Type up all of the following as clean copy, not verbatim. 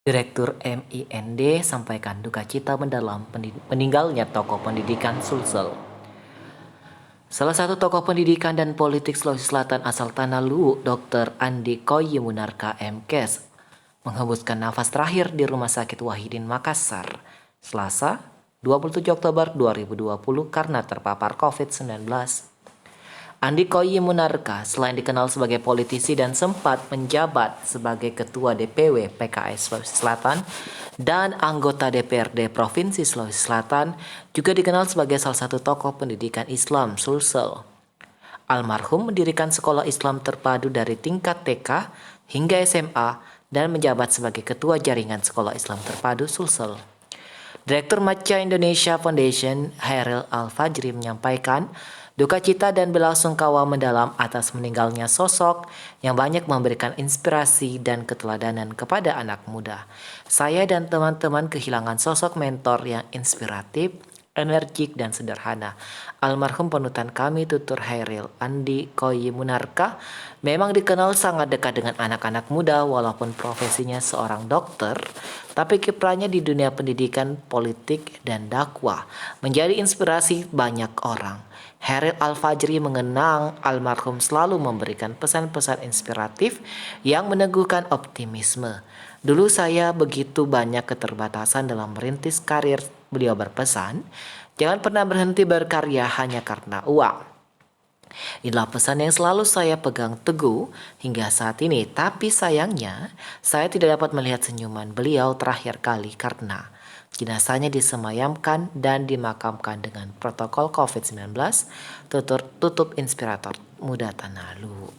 Direktur MIND sampaikan duka cita mendalam meninggalnya tokoh pendidikan Sulsel. Salah satu tokoh pendidikan dan politik Sulawesi Selatan asal Tanah Luwu, Dr. Andi Koyimunarka MKes, menghembuskan nafas terakhir di Rumah Sakit Wahidin Makassar, Selasa, 27 Oktober 2020 karena terpapar COVID-19. Andi Koyimunarka selain dikenal sebagai politisi dan sempat menjabat sebagai Ketua DPW PKS Sulawesi Selatan dan anggota DPRD Provinsi Sulawesi Selatan, juga dikenal sebagai salah satu tokoh pendidikan Islam Sulsel. Almarhum mendirikan sekolah Islam terpadu dari tingkat TK hingga SMA dan menjabat sebagai Ketua Jaringan Sekolah Islam Terpadu Sulsel. Direktur Maca Indonesia Foundation, Hairil Al-Fajri, menyampaikan duka cita dan belasungkawa mendalam atas meninggalnya sosok yang banyak memberikan inspirasi dan keteladanan kepada anak muda. Saya dan teman-teman kehilangan sosok mentor yang inspiratif, energik, dan sederhana. Almarhum panutan kami, Tutur Hairil Andi Koyimunarka, memang dikenal sangat dekat dengan anak-anak muda walaupun profesinya seorang dokter, tapi kiprahnya di dunia pendidikan, politik, dan dakwah menjadi inspirasi banyak orang. Hairil Al-Fajri mengenang almarhum selalu memberikan pesan-pesan inspiratif yang meneguhkan optimisme. Dulu saya begitu banyak keterbatasan dalam merintis karir, beliau berpesan, jangan pernah berhenti berkarya hanya karena uang. Inilah pesan yang selalu saya pegang teguh hingga saat ini, tapi sayangnya saya tidak dapat melihat senyuman beliau terakhir kali karena jenazahnya disemayamkan dan dimakamkan dengan protokol COVID-19, tutup inspirator muda Tanah Luwu.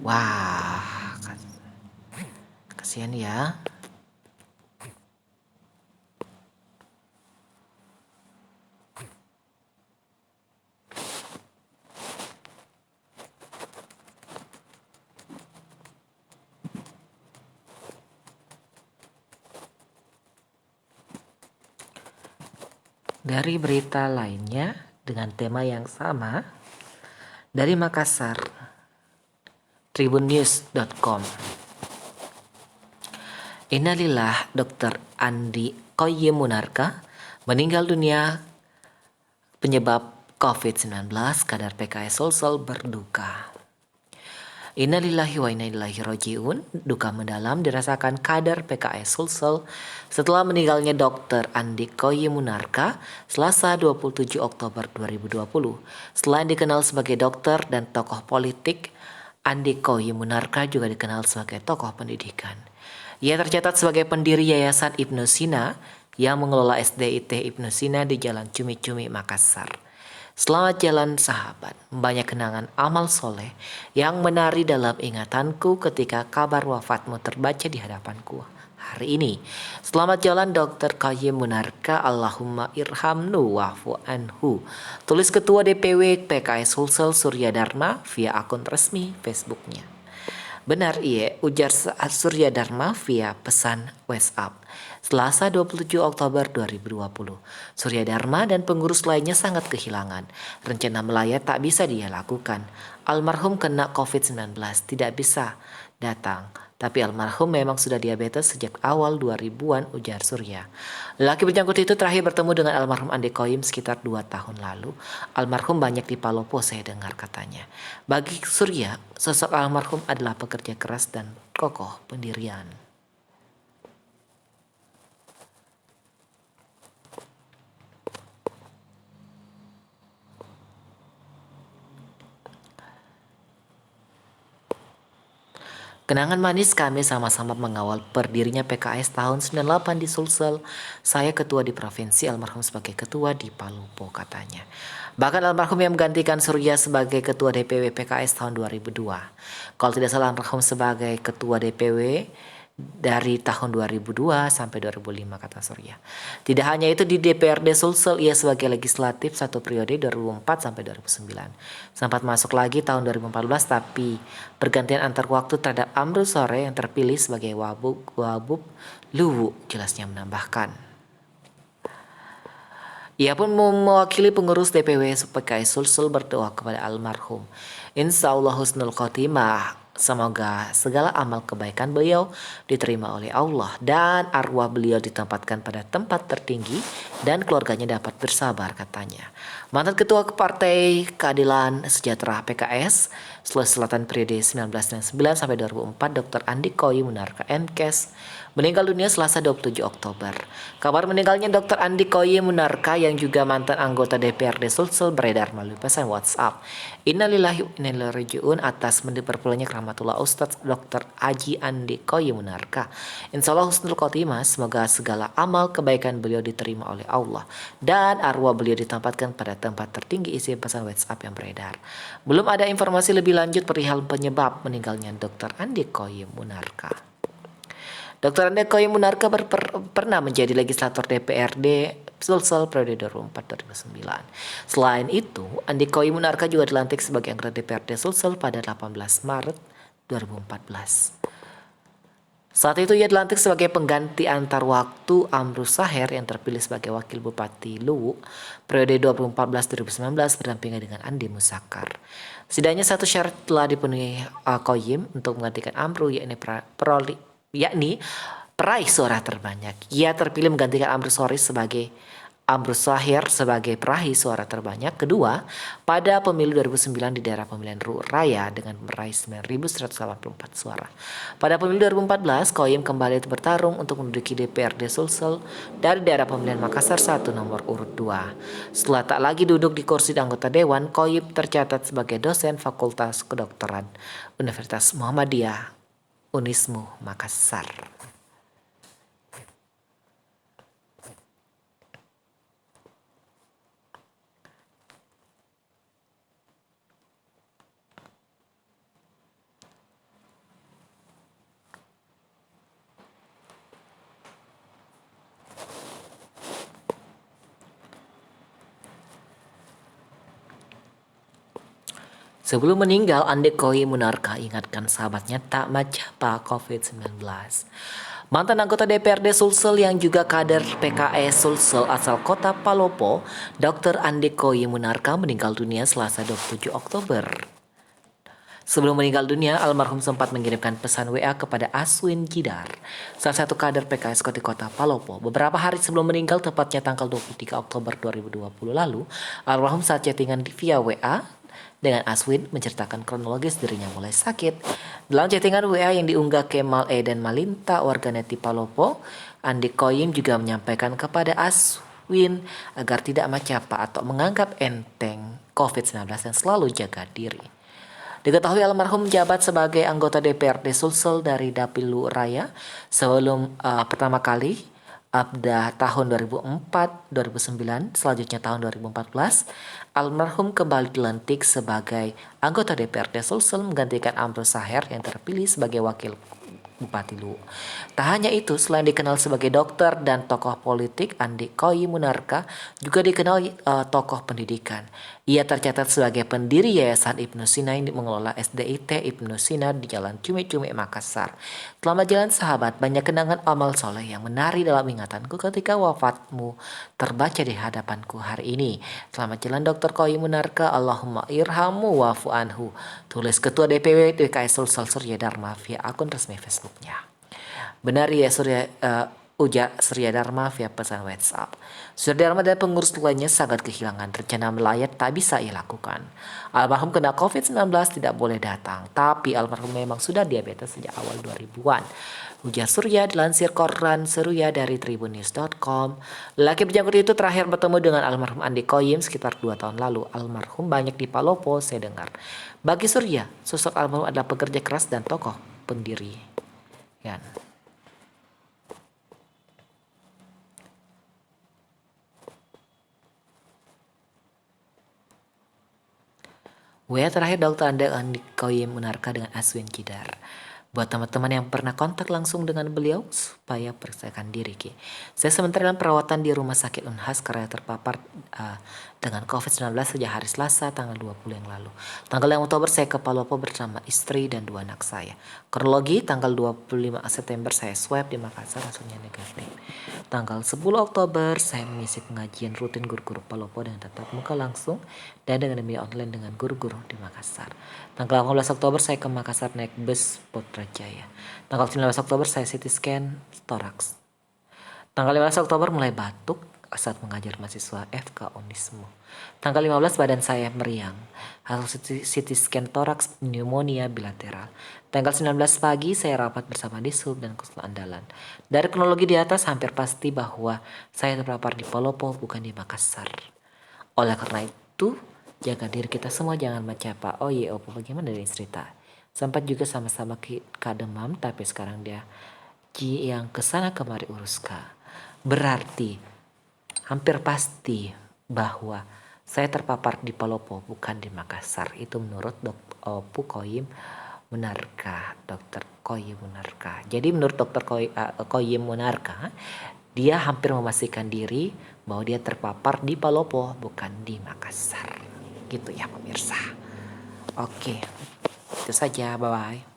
Wah, kasihan ya. Dari berita lainnya dengan tema yang sama, dari Makassar, tribunnews.com. Innalillah, Dr. Andi Koyimunarka meninggal dunia penyebab COVID-19, kadar PKS Sulsel berduka. Innalillahi wa inna ilaihi rajiun. Duka mendalam dirasakan kader PKS Sulsel setelah meninggalnya Dr. Andi Koyimunarka Selasa 27 Oktober 2020. Selain dikenal sebagai dokter dan tokoh politik, Andi Koyimunarka juga dikenal sebagai tokoh pendidikan. Ia tercatat sebagai pendiri Yayasan Ibnu Sina yang mengelola SDIT Ibnu Sina di Jalan Cumi-Cumi, Makassar. Selamat jalan sahabat, banyak kenangan amal soleh yang menari dalam ingatanku ketika kabar wafatmu terbaca di hadapanku hari ini. Selamat jalan Dr. Koyimunarka, Allahumma irhamnu wa'fu anhu. Tulis Ketua DPW PKS Sulsel Surya Dharma via akun resmi Facebooknya. Benar iya, ujar Surya Dharma via pesan WhatsApp. Selasa 27 Oktober 2020, Surya Dharma dan pengurus lainnya sangat kehilangan. Rencana melayat tak bisa dia lakukan. Almarhum kena COVID-19, tidak bisa datang. Tapi almarhum memang sudah diabetes sejak awal 2000-an, ujar Surya. Lelaki berjanggut itu terakhir bertemu dengan almarhum Andi Koyim sekitar 2 tahun lalu. Almarhum banyak di Palopo, saya dengar katanya. Bagi Surya, sosok almarhum adalah pekerja keras dan kokoh pendirian. Kenangan manis kami sama-sama mengawal berdirinya PKS tahun 98 di Sulsel. Saya ketua di provinsi, almarhum sebagai ketua di Palopo, katanya. Bahkan almarhum yang menggantikan Surya sebagai ketua DPW PKS tahun 2002. Kalau tidak salah almarhum sebagai ketua DPW dari tahun 2002 sampai 2005, kata Surya. Tidak hanya itu, di DPRD Sulsel ia sebagai legislatif satu periode 2004 sampai 2009. Sempat masuk lagi tahun 2014 tapi pergantian antar waktu terhadap Amrul Sore yang terpilih sebagai Wabub Luwu, jelasnya menambahkan. Ia pun mewakili pengurus DPW PKS Sulsel berdoa kepada almarhum. Insya Allah husnul khotimah, Semoga segala amal kebaikan beliau diterima oleh Allah dan arwah beliau ditempatkan pada tempat tertinggi dan keluarganya dapat bersabar, katanya. Mantan Ketua Partai Keadilan Sejahtera PKS Sulawesi Selatan periode 1999 sampai 2004, Dr. Andi Koi Munarka MKes meninggal dunia Selasa 27 Oktober. Kabar meninggalnya Dr. Andi Koi Munarka yang juga mantan anggota DPRD Sulsel beredar melalui pesan WhatsApp. Innalillahi wa inna ilaihi raji'un atas mendiperpulangnya rahmatullah Ustadz Dr. Haji Andi Koi Munarka. Insyaallah husnul khotimah, semoga segala amal kebaikan beliau diterima oleh Allah dan arwah beliau ditempatkan pada tempat tertinggi, isi pesan WhatsApp yang beredar. Belum ada informasi lebih lanjut perihal penyebab meninggalnya Dr. Andi Koi Munarka. Dr. Andi Koi Munarka pernah menjadi legislator DPRD Sulsel periode 2004-2009. Selain itu, Andi Koi Munarka juga dilantik sebagai anggota DPRD Sulsel pada 18 Maret 2014. Saat itu ia dilantik sebagai pengganti antar waktu Amrus Saher yang terpilih sebagai wakil Bupati Luwu periode 2014-2019 berdampingan dengan Andi Musakar. Setidaknya satu syarat telah dipenuhi Koyim untuk menggantikan Amru, yakni peraih suara terbanyak. Ia terpilih menggantikan Amrus Sahir sebagai peraih suara terbanyak kedua pada pemilu 2009 di daerah pemilihan Raya dengan meraih 9.184 suara. Pada pemilu 2014, Koyim kembali bertarung untuk menduduki DPRD Sulsel dari daerah pemilihan Makassar 1 nomor urut 2. Setelah tak lagi duduk di kursi anggota dewan, Koyim tercatat sebagai dosen Fakultas Kedokteran Universitas Muhammadiyah Unismu Makassar. Sebelum meninggal, Andi Koi Munarka ingatkan sahabatnya tak macapa COVID-19. Mantan anggota DPRD Sulsel yang juga kader PKS Sulsel asal kota Palopo, Dr. Andi Koi Munarka meninggal dunia Selasa 27 Oktober. Sebelum meninggal dunia, almarhum sempat mengirimkan pesan WA kepada Aswin Jidar, salah satu kader PKS di kota Palopo. Beberapa hari sebelum meninggal, tepatnya tanggal 23 Oktober 2020 lalu, almarhum saat chattingan via WA dengan Aswin menceritakan kronologis dirinya mulai sakit. Dalam chattingan WA yang diunggah Kemal dan Malinta warganet di Palopo, Andi Koyim juga menyampaikan kepada Aswin agar tidak macapa atau menganggap enteng COVID-19 dan selalu jaga diri. Diketahui almarhum menjabat sebagai anggota DPRD Sulsel dari Dapil Raya sebelum pertama kali pada tahun 2004, 2009, selanjutnya tahun 2014, almarhum kembali dilantik sebagai anggota DPRD Sulsel menggantikan Amrus Saher yang terpilih sebagai wakil Bupati Luwu. Tak hanya itu, selain dikenal sebagai dokter dan tokoh politik, Andi Koi Munarka juga dikenal tokoh pendidikan. Ia tercatat sebagai pendiri Yayasan Ibnu Sina yang mengelola SDIT Ibnu Sina di Jalan Cumi-Cumi, Makassar. Selamat jalan sahabat, banyak kenangan amal soleh yang menari dalam ingatanku ketika wafatmu terbaca di hadapanku hari ini. Selamat jalan Dr. Koi Munarka, Allahumma irhamu wa'fu anhu. Tulis Ketua DPW DKS Sulsel Surya Dharma via akun resmi Facebooknya. Benar ya ujar Surya Dharma via pesan WhatsApp. Surya Dharma dan pengurus lainnya sangat kehilangan, rencana melayat tak bisa ia lakukan. Almarhum kena COVID-19 tidak boleh datang, tapi almarhum memang sudah diabetes sejak awal 2000-an. Ujar Surya dilansir koran Seruya dari tribunnews.com. Lelaki berjanggut itu terakhir bertemu dengan almarhum Andi Koyim sekitar 2 tahun lalu. Almarhum banyak di Palopo, saya dengar. Bagi Surya, sosok almarhum adalah pekerja keras dan tokoh pendiri. Ya. WA terakhir Dr. Andi Koi Munarka dengan Aswin Jidar. Buat teman-teman yang pernah kontak langsung dengan beliau, supaya periksakan diri. Saya sementara dalam perawatan di Rumah Sakit Unhas karena terpapar dengan COVID-19 sejak hari Selasa tanggal 20 yang lalu. Tanggal 5 Oktober saya ke Palopo bersama istri dan 2 anak saya. Kronologi tanggal 25 September saya swab di Makassar hasilnya negatif. Tanggal 10 Oktober saya mengisi pengajian rutin guru-guru Palopo dengan tatap muka langsung dan dengan media online dengan guru-guru di Makassar. Tanggal 18 Oktober saya ke Makassar naik bus Putrajaya. Tanggal 19 Oktober saya CT scan toraks. Tanggal 15 Oktober mulai batuk saat mengajar mahasiswa FK Unismo. Tanggal 15 badan saya meriang. Hasil CT scan toraks pneumonia bilateral. Tanggal 19 pagi saya rapat bersama Dishub dan Kusla Andalan. Dari kronologi di atas hampir pasti bahwa saya terpapar di Palopo bukan di Makassar. Oleh karena itu, jaga diri kita semua jangan mencapa. Oh iya, Opo bagaimana dari cerita? Sempat juga sama-sama demam tapi sekarang dia yang kesana kemari urus Berarti hampir pasti bahwa saya terpapar di Palopo bukan di Makassar. Itu menurut Opu Koyim Munarka, Dokter Koyim Munarka. Jadi menurut Dokter Koyim Munarka, dia hampir memastikan diri bahwa dia terpapar di Palopo bukan di Makassar. Gitu ya pemirsa. Oke, itu saja. Bye-bye.